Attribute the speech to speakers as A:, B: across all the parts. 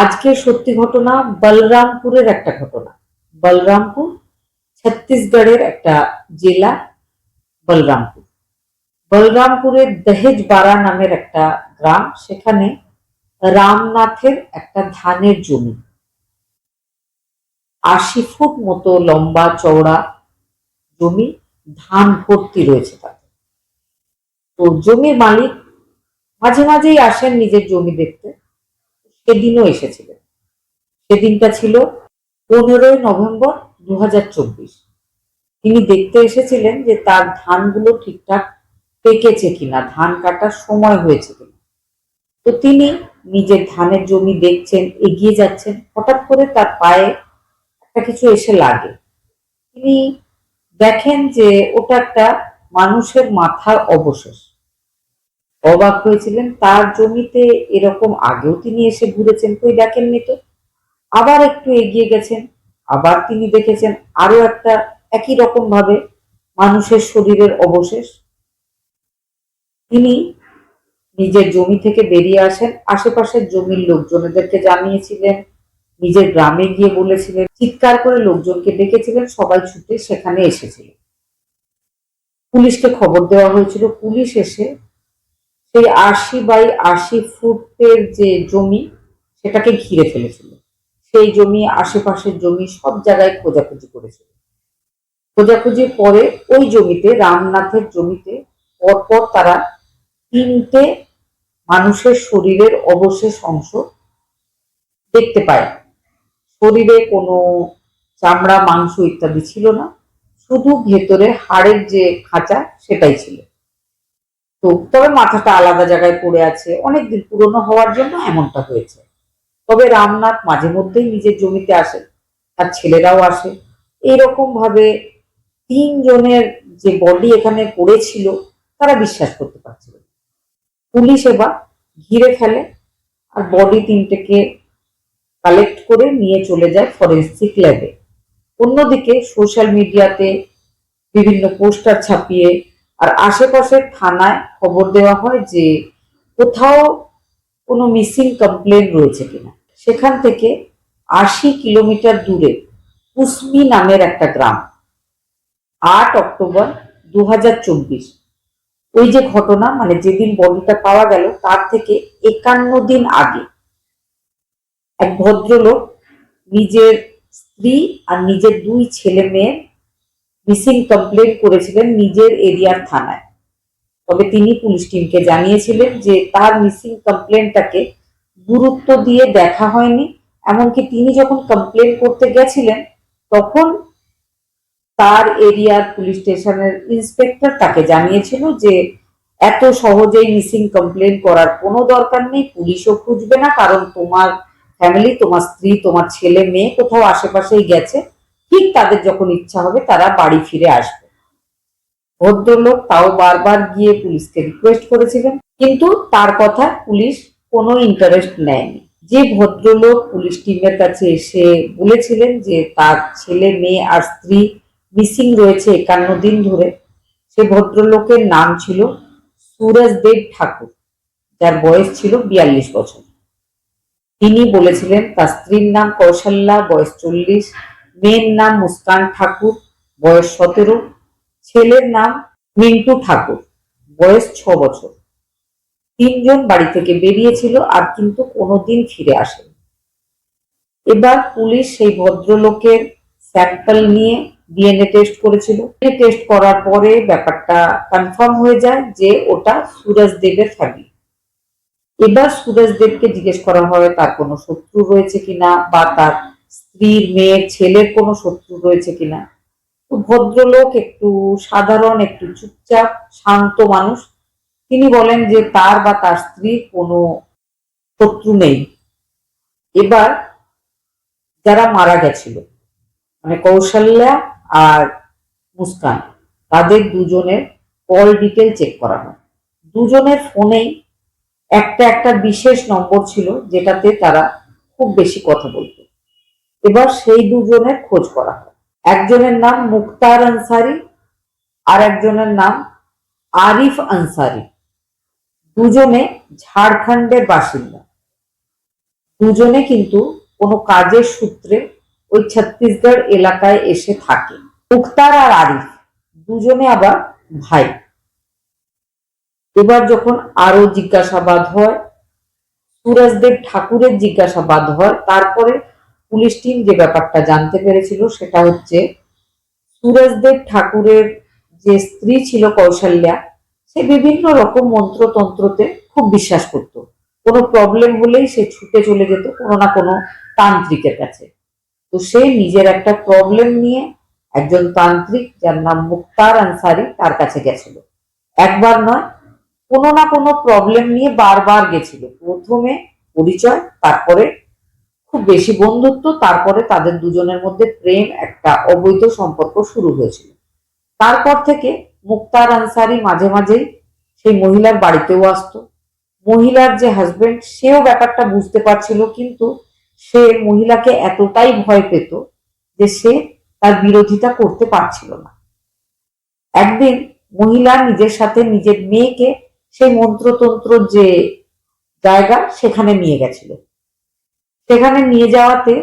A: আজকে সত্যি ঘটনা বলরামপুরের একটা ঘটনা। বলরামপুর ছত্তিশগড়ের একটা জেলা। বলরামপুর বলরামপুরের দহেজ বারা নামের একটা গ্রাম। সেখানে রামনাথের একটা ধানের জমি, ৮০ ফুট মতো লম্বা চওড়া জমি, ধান ভর্তি রয়েছে তাতে। তো জমির মালিক মাঝে মাঝেই আসেন নিজের জমি দেখতে। সেদিনও এসেছিলেন। সেদিনটা ছিল 15ই নভেম্বর 2024। তিনি দেখতে এসেছিলেন যে তার ধানগুলো ঠিকঠাক পেকেছে কিনা, ধান কাটার সময় হয়েছে কিনা। তো তিনি নিজের ধানের জমি দেখছেন, এগিয়ে যাচ্ছেন, হঠাৎ করে তার পায়ে একটা কিছু এসে লাগে। তিনি দেখেন যে ওটা একটা মানুষের মাথার অবশেষ। অবাক হয়েছিলেন, তার জমিতে এরকম আগেও তিনি এসে ঘুরেছেন, কই দেখেননি তো। আবার একটু এগিয়ে গেছেন, আবার তিনি দেখেছেন আরো একটা একই রকম ভাবে মানুষের শরীরের অবশেষ। তিনি নিজের জমি থেকে বেরিয়ে আসেন, আশেপাশের জমির লোকজনেদেরকে জানিয়েছিলেন, নিজের গ্রামে গিয়ে বলেছিলেন, চিৎকার করে লোকজনকে ডেকেছিলেন, সবাই ছুটে সেখানে এসেছিল। পুলিশকে খবর দেওয়া হয়েছিল, পুলিশ এসে সেই ৮০ বাই ৮০ ফুটের যে জমি সেটাকে ঘিরে ফেলেছিল। সেই জমি, আশেপাশের জমি সব জায়গায় খোঁজাখুঁজি করেছিল। খোঁজাখুঁজির পরে ওই জমিতে, রামনাথের জমিতে, পরপর তারা 3টে মানুষের শরীরের অবশেষ অংশ দেখতে পায়। শরীরে কোনো চামড়া, মাংস ইত্যাদি ছিল না, শুধু ভেতরে হাড়ের যে খাঁচা সেটাই ছিল। তো তবে মাথাটা আলাদা জায়গায় পড়ে আছে, অনেকদিন পুরনো হওয়ার জন্য এমনটা হয়েছে। তবে রামনাথ মাঝে মধ্যেই নিজের জমিতে আসে, তার ছেলেরাও আসে। এইরকম ভাবে 3জনের যে বডি এখানে পড়েছিল তারা বিশ্বাস করতে পারছিল। পুলিশ এবার ঘিরে ফেলে আর বডি 3টেকে কালেক্ট করে নিয়ে চলে যায় ফরেন্সিক ল্যাবে। অন্যদিকে সোশ্যাল মিডিয়াতে বিভিন্ন পোস্টার ছাপিয়ে আর আশেপাশের থানায় খবর দেওয়া হয় যে কোথাও কোনো মিসিং কমপ্লেন রয়েছে কিনা। সেখান থেকে ৮০ কিলোমিটার দূরে কুসমি নামের একটা গ্রাম, 8 অক্টোবর 2024, ওই যে ঘটনা, মানে যেদিন বডিটা পাওয়া গেল তার থেকে 51 দিন আগে এক ভদ্রলোক নিজের স্ত্রী আর নিজের 2 ছেলে মেয়ের মিসিং কমপ্লেন করেছিলেন নিজের এরিয়ার থানায়। তবে তিনি পুলিশ টিমকে জানিয়েছিলেন যে তার মিসিং কমপ্লেনটাকে গুরুত্ব দিয়ে দেখা হয়নি। এমনকি তিনি যখন কমপ্লেন করতে গেছিলেন তখন তার এরিয়ার পুলিশ স্টেশনের ইন্সপেক্টর তাকে জানিয়েছিল যে এত সহজেই মিসিং কমপ্লেন করার কোনো দরকার নেই, পুলিশও খুঁজবে না, কারণ তোমার ফ্যামিলি, তোমার স্ত্রী, তোমার ছেলে মেয়ে কোথাও আশেপাশেই গেছে, ঠিক তাদের যখন ইচ্ছা হবে তারা বাড়ি ফিরে আসবে। ভদ্রলোক তাও বারবার গিয়ে পুলিশকে রিকোয়েস্ট করেছিলেন, কিন্তু তার কথা পুলিশ কোনো ইন্টারেস্ট নেয়নি। যে ভদ্রলোক পুলিশ টিমের কাছে এসে বলেছিলেন যে তার ছেলে মেয়ে আর স্ত্রী মিসিং রয়েছে 51 দিন ধরে, সে ভদ্রলোকের নাম ছিল সুরজদেব ঠাকুর, যার বয়স ছিল 42 বছর। তিনি বলেছিলেন তার স্ত্রীর নাম কৌশল্যা, বয়স 40, মেয়ের নাম মুস্কান ঠাকুর, বয়স 17, ছেলের নাম মিন্টু ঠাকুর, বয়স 6 বছর। 3জন বাড়ি থেকে বেরিয়েছিল আর কিন্তু কোনোদিন ফিরে আসেনি। এবার পুলিশ সেই ভদ্রলোকের স্যাম্পল নিয়ে ডিএনএ টেস্ট করেছিল। ডিএনএ টেস্ট করার পরে ব্যাপারটা কনফার্ম হয়ে যায় যে ওটা সুরজ দেবের ফ্যামিলি। এবার সুরজ দেবকে জিজ্ঞেস করা হয় তার কোনো শত্রু রয়েছে কিনা, বা তার স্ত্রীর, মেয়ের, ছেলের কোনো শত্রু রয়েছে কিনা। তো ভদ্রলোক একটু সাধারণ, একটু চুপচাপ, শান্ত মানুষ। তিনি বলেন যে তার বা তার স্ত্রীর কোনো শত্রু নেই। এবার যারা মারা গেছিল, মানে কৌশল্যা আর মুস্কান, তাদের দুজনের কল ডিটেল চেক করা হয়। দুজনের ফোনেই একটা একটা বিশেষ নম্বর ছিল যেটাতে তারা খুব বেশি কথা বলতো। এবার সেই দুজনের খোঁজ করা হয়। একজনের নাম মুক্তার আনসারি আর একজনের নাম আরিফ আনসারি। দুজনে ঝাড়খণ্ডের বাসিন্দা। দুজনে কিন্তু কোনো কাজের সূত্রে ওই ছত্তিশগড় এলাকায় এসে থাকে। মুক্তার আর আরিফ দুজনে আবার ভাই। এবার যখন আরো জিজ্ঞাসাবাদ হয়, সুরজদেব ঠাকুরের জিজ্ঞাসাবাদ হয়, তারপরে পুলিশ টিম যে ব্যাপারটা জানতে পেরেছিল সেটা হচ্ছে সুরজদেব ঠাকুরের যে স্ত্রী ছিল কৌশল্যা, সে বিভিন্ন রকম মন্ত্রতন্ত্রতে খুব বিশ্বাস করত। কোনো প্রবলেম হলেই সে ছুটে চলে যেত কোনো না কোনো তান্ত্রিকের কাছে। তো সে নিজের একটা প্রবলেম নিয়ে একজন তান্ত্রিক যার নাম মুক্তার আনসারি তার কাছে গেছিল। একবার নয়, কোনো না কোনো প্রবলেম নিয়ে বারবার গেছিল। প্রথমে পরিচয়, তারপরে খুব বেশি বন্ধুত্ব, তারপরে তাদের দুজনের মধ্যে প্রেম, একটা অবৈধ সম্পর্ক শুরু হয়েছিল। তারপর থেকে মুক্তার আনসারি মাঝে মাঝেই সেই মহিলার বাড়িতেও আসতো। মহিলার যে হাজবেন্ড সেও ব্যাপারটা বুঝতে পারছিল, কিন্তু সে মহিলাকে এতটাই ভয় পেত যে সে তার বিরোধিতা করতে পারছিল না। একদিন মহিলা নিজের সাথে নিজের মেয়েকে সেই মন্ত্রতন্ত্র যে জায়গা সেখানে নিয়ে গেছিল। সেখানে নিয়ে যাওয়াতে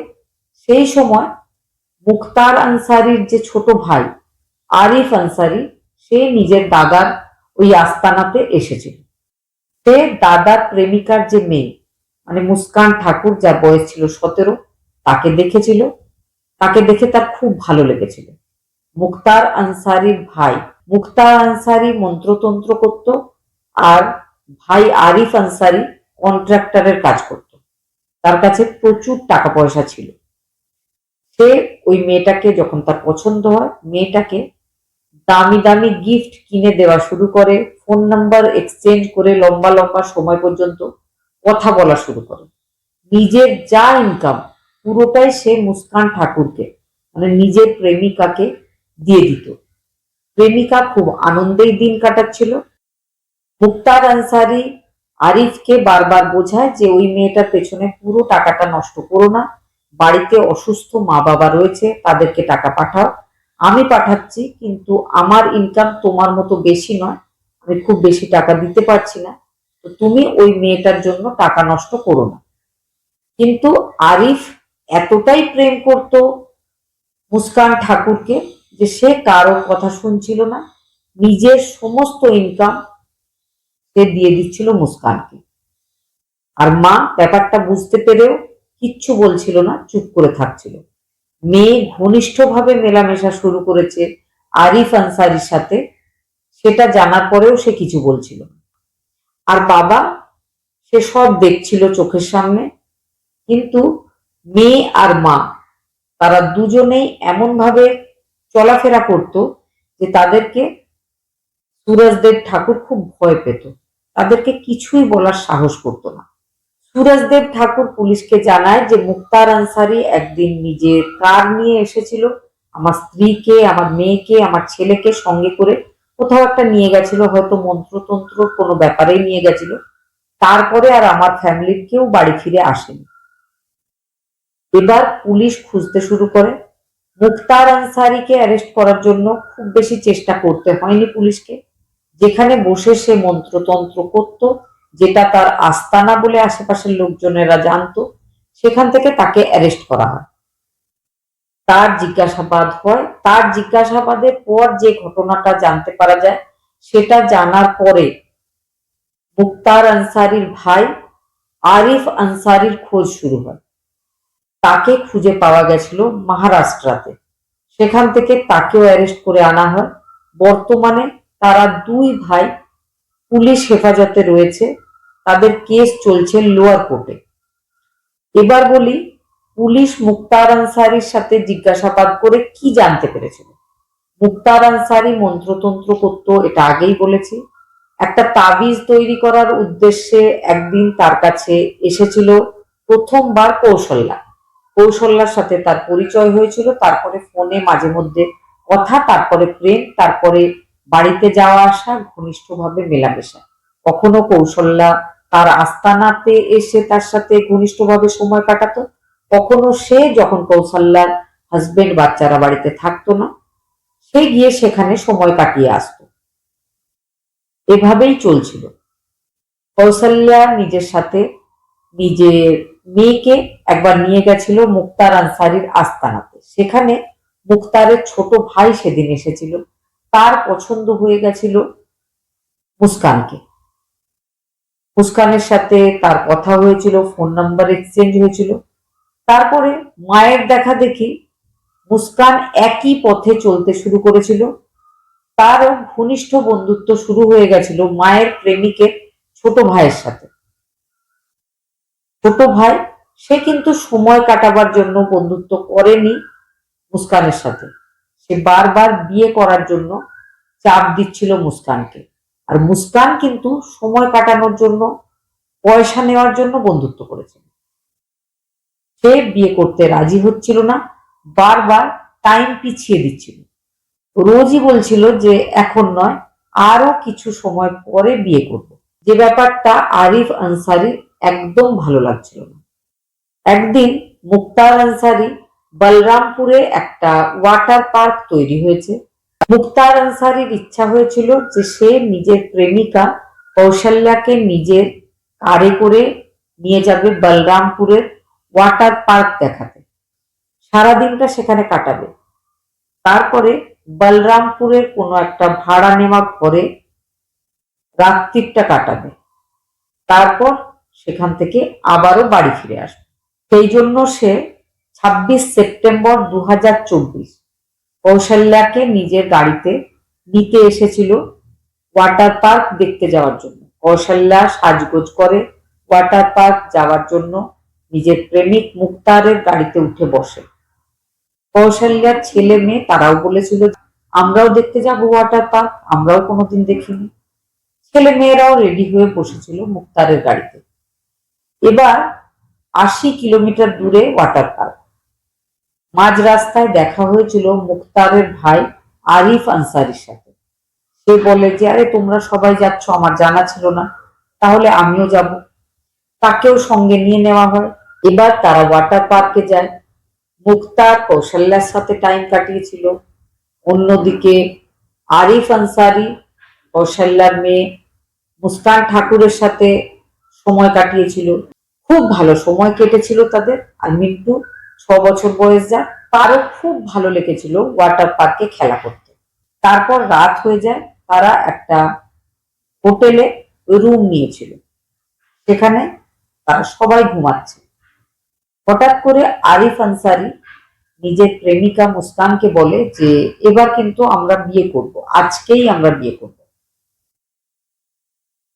A: সেই সময় মুক্তার আনসারির যে ছোট ভাই আরিফ আনসারি, সে নিজের দাদার ওই আস্তানাতে এসেছিল। সে দাদার প্রেমিকার যে মেয়ে মানে মুস্কান ঠাকুর, যার বয়স ছিল 17, তাকে দেখেছিল। তাকে দেখে তার খুব ভালো লেগেছিল। মুক্তার আনসারির ভাই মুক্তার আনসারি মন্ত্রতন্ত্র করত, আর ভাই আরিফ আনসারি কন্ট্রাক্টরের কাজ করত। তার কাছে প্রচুর টাকা পয়সা ছিল। সে ওই মেয়েটাকে যখন তার পছন্দ হয়, মেয়েটাকে দামি দামি গিফট কিনে দেওয়া শুরু করে, ফোন নাম্বার এক্সচেঞ্জ করে লম্বা লম্বা সময় পর্যন্ত কথা বলা শুরু করে। নিজের যা ইনকাম পুরোটাই সে মুস্কান ঠাকুরকে মানে নিজের প্রেমিকাকে দিয়ে দিত। প্রেমিকা খুব আনন্দেই দিন কাটাচ্ছিল। মুক্তার আনসারি আরিফকে বারবার বোঝায় যে ওই মেয়েটার পেছনে পুরো টাকাটা নষ্ট করো না, বাড়িতে অসুস্থ মা বাবা রয়েছে, তাদেরকে টাকা পাঠাও, আমি পাঠাচ্ছি, কিন্তু আমার ইনকাম তোমার মতো বেশি নয়, আমি খুব বেশি টাকা দিতে পারছি না, তো তুমি ওই মেয়েটার জন্য টাকা নষ্ট করো না। কিন্তু আরিফ এতটাই প্রেম করত মুস্কান ঠাকুরকে যে সে কারোর কথা শুনছিল না। নিজের সমস্ত ইনকাম সে দিয়ে দিচ্ছিল মুস্কানকে। আর মা ব্যাপারটা বুঝতে পেরেও কিচ্ছু বলছিল না, চুপ করে থাকছিল। মেয়ে ঘনিষ্ঠভাবে মেলামেশা শুরু করেছে আরিফ আনসারির সাথে, সেটা জানার পরেও সে কিছু বলছিল না। আর বাবা, সে সব দেখছিল চোখের সামনে। কিন্তু মেয়ে আর মা তারা দুজনেই এমন ভাবে চলাফেরা করত যে তাদেরকে সুরজদেব ঠাকুর খুব ভয় পেত, তাদেরকে কিছুই বলার সাহস করতো না। সুরজদেব ঠাকুর পুলিশকে জানায় যে মুক্তার আনসারি একদিন নিজের কার নিয়ে এসেছিল, আমার স্ত্রীকে, আমার মেয়েকে, আমার ছেলেকে সঙ্গে করে কোথাও একটা নিয়ে গেছিল, হয়তো মন্ত্রতন্ত্র কোনো ব্যাপারেই নিয়ে গেছিল। তারপরে আর আমার ফ্যামিলির কেউ বাড়ি ফিরে আসেনি। এবার পুলিশ খুঁজতে শুরু করে। মুক্তার আনসারিকে অ্যারেস্ট করার জন্য খুব বেশি চেষ্টা করতে হয়নি পুলিশকে। যেখানে বসে সে মন্ত্রতন্ত্র করত, যেটা তার আস্তানা বলে আশেপাশের লোকজনেরা জানতো, সেখান থেকে তাকে অ্যারেস্ট করা হয়। তার জিজ্ঞাসাবাদ হয়। তার জিজ্ঞাসাবাদের পর যে ঘটনাটা জানতে পারা যায়, সেটা জানার পরে মুক্তার আনসারির ভাই আরিফ আনসারির খোঁজ শুরু হয়। তাকে খুঁজে পাওয়া গেছিল মহারাষ্ট্রতে। সেখান থেকে তাকেও অ্যারেস্ট করে আনা হয়। বর্তমানে তারা দুই ভাই পুলিশ হেফাজতে রয়েছে, তাদের কেস চলছে লোয়ার কোর্টে। এবার বলি, পুলিশ মুক্তার আনসারির সাথে জিজ্ঞাসাবাদ করে কি জানতে পেরেছিল। মুক্তার আনসারি মন্ত্রতন্ত্র করত, এটা আগেই বলেছি। একটা তাবিজ তৈরি করার উদ্দেশ্যে একদিন তার কাছে এসেছিল প্রথমবার কৌশল্যা। কৌশল্যার সাথে তার পরিচয় হয়েছিল, তারপরে ফোনে মাঝে মধ্যে কথা, তারপরে প্রেম, তারপরে বাড়িতে যাওয়া আসা, ঘনিষ্ঠভাবে মেলামেশা। কখনো কৌশল্যা তার আস্তানাতে এসে তার সাথে ঘনিষ্ঠভাবে সময় কাটাতো, কখনো সে যখন কৌশল্যার হাজবেন্ড বাচ্চারা বাড়িতে থাকতো না, সে গিয়ে সেখানে সময় কাটিয়ে আসতো। এভাবেই চলছিল। কৌশল্যা নিজের সাথে নিজের মেয়েকে একবার নিয়ে গেছিল মুক্তার আনসারির আস্তানাতে। সেখানে মুক্তারের ছোট ভাই সেদিন এসেছিল। তার পছন্দ হয়ে গেছিল মুস্কানকে। মুস্কানের সাথে তার কথা হয়েছিল, ফোন নাম্বার এক্সচেঞ্জ হয়েছিল। তারপরে মায়ের দেখা দেখি মুস্কান একই পথে চলতে শুরু করেছিল। তারও ঘনিষ্ঠ বন্ধুত্ব শুরু হয়ে গেছিল মায়ের প্রেমিকের ছোট ভাইয়ের সাথে। ছোট ভাই সে কিন্তু সময় কাটাবার জন্য বন্ধুত্ব করেনি মুস্কানের সাথে, সে বারবার বিয়ে করার জন্য চাপ দিচ্ছিল মুস্কানকে। আর মুস্কান কিন্তু সময় কাটানোর জন্য, পয়সা নেওয়ার জন্য বন্ধুত্ব করেছে। সে বিয়ে করতে রাজি হচ্ছিল না, বারবার টাইম পিছিয়ে দিচ্ছিল। রোজই বলছিল যে এখন নয়, আরো কিছু সময় পরে বিয়ে করব। যে ব্যাপারটা আরিফ আনসারি একদম ভালো লাগছিল না। একদিন মুক্তার আনসারি বলরামপুরে একটা ওয়াটার পার্ক তৈরি হয়েছে। মুক্তার আনসারির ইচ্ছা হয়েছিল যে সে নিজের প্রেমিকা কৌশল্যাকে নিজের কারে করে নিয়ে যাবে বলরামপুরের ওয়াটার পার্ক দেখাতে। সারাদিনটা সেখানে কাটাবে। তারপরে বলরামপুরের কোনো একটা ভাড়া নেওয়া ঘরে রাত্রিটা কাটাবে। তারপর সেখান থেকে আবারও বাড়ি ফিরে আসবে। সেই জন্য সে 26 সেপ্টেম্বর 2024 কৌশল্যাকে নিজের গাড়িতে নিতে এসেছিল ওয়াটার পার্ক দেখতে যাওয়ার জন্য। কৌশল্যা সাজগোজ করে ওয়াটার পার্ক যাওয়ার জন্য নিজের প্রেমিক মুক্তারের গাড়িতে উঠে বসে। কৌশল্যার ছেলে মেয়ে তারাও বলেছিল আমরাও দেখতে যাব ওয়াটার পার্ক, আমরাও কোনোদিন দেখিনি। ছেলে মেয়েরাও রেডি হয়ে বসেছিল মুক্তারের গাড়িতে। এবার 80 কিলোমিটার দূরে ওয়াটার পার্ক। মাঝ রাস্তায় দেখা হয়েছিল মুক্তারের ভাই আরিফ আনসারির সাথে। সে বলে যে আরে তোমরা সবাই যাচ্ছ, আমার জানা ছিল না, তাহলে আমিও যাব। তাকেও সঙ্গে নিয়ে নেওয়া হয়। এবার তারা ওয়াটার পার্কে যায়। মুক্তার কৌশল্যার সাথে টাইম কাটিয়েছিল। অন্যদিকে আরিফ আনসারি কৌশল্যার মেয়ে মুস্কান ঠাকুরের সাথে সময় কাটিয়েছিল। খুব ভালো সময় কেটেছিল তাদের। আর মিন্টু 6 বছর বয়স, যা তারও খুব ভালো লেগেছিল ওয়াটার পার্কে খেলা করতে। তারপর রাত হয়ে যায়, তারা একটা হোটেলে রুম নিয়েছিল, সেখানে তারা সবাই ঘুমাচ্ছে। হঠাৎ করে আরিফ আনসারি নিজের প্রেমিকা মুস্কানকে বলে যে এবার কিন্তু আমরা বিয়ে করব, আজকেই আমরা বিয়ে করব।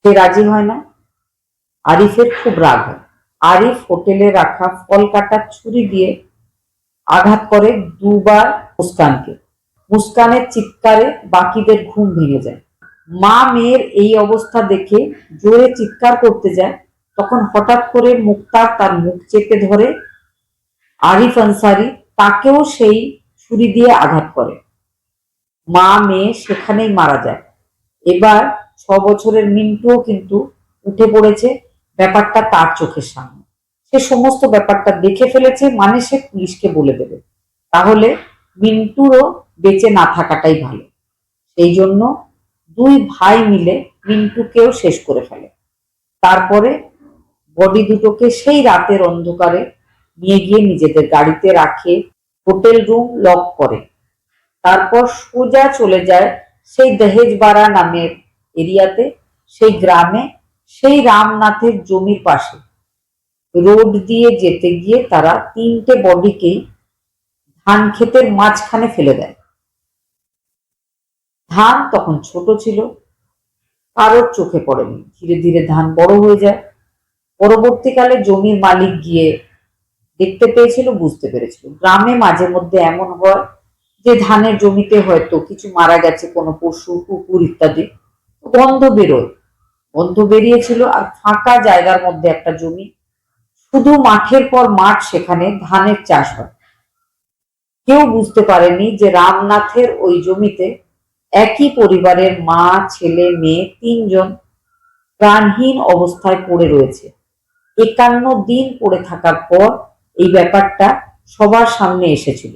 A: সে রাজি হয় না। আরিফের খুব রাগ হয়। আরিফ হোটেলে রাখা ফল কাটার ছুরি দিয়ে আঘাত করে 2 বার মুস্কানকে। মুস্কানের চিৎকারে বাকিদের ঘুম ভেঙে যায়। মা মেয়ের এই অবস্থা দেখে জোরে চিৎকার করতে যায়, তখন হঠাৎ করে মুক্তার তার মুখ চেপে ধরে। আরিফ আনসারি তাকেও সেই ছুরি দিয়ে আঘাত করে। মা মেয়ে সেখানেই মারা যায়। এবার 6 বছরের মিন্টুও কিন্তু উঠে পড়েছে ব্যাপারটা তার চোখের সামনে। সে সমস্ত ব্যাপারটা দেখে ফেলেছে, মানে সে পুলিশকে বলে দেবে। তাহলে মিন্টুরও বেঁচে না থাকাটাই ভালো। সেই জন্য 2 ভাই মিলে মিন্টুকেও শেষ করে ফেলে। তারপরে বডি দুটোকে সেই রাতের অন্ধকারে নিয়ে গিয়ে নিজেদের গাড়িতে রাখে, হোটেল রুম লক করে। তারপর সোজা চলে যায় সেই দহেজবাড়া নামের এরিয়াতে, সেই গ্রামে, সেই রামনাথের জমির পাশে। রোড দিয়ে যেতে গিয়ে তারা 3টে বডিকেই ধান ক্ষেতের মাঝখানে ফেলে দেয়। ধান তখন ছোট ছিল, কারোর চোখে পড়েনি। ধীরে ধীরে ধান বড় হয়ে যায়। পরবর্তীকালে জমির মালিক গিয়ে দেখতে পেয়েছিল, বুঝতে পেরেছিল। গ্রামে মাঝে মধ্যে এমন হয় যে ধানের জমিতে হয়তো কিছু মারা গেছে, কোনো পশু, কুকুর ইত্যাদি, গন্ধ বেরোয়। গন্ধ বেরিয়েছিল। আর ফাঁকা জায়গার মধ্যে একটা জমি, শুধু মাঠের পর মাঠ, সেখানে ধানের চাষ হয়। কেউ বুঝতে পারেনি যে রামনাথের ওই জমিতে একই পরিবারের মা, ছেলে, মেয়ে 3 জন প্রাণহীন অবস্থায় পড়ে রয়েছে। 51 দিন পড়ে থাকার পর এই ব্যাপারটা সবার সামনে এসেছিল।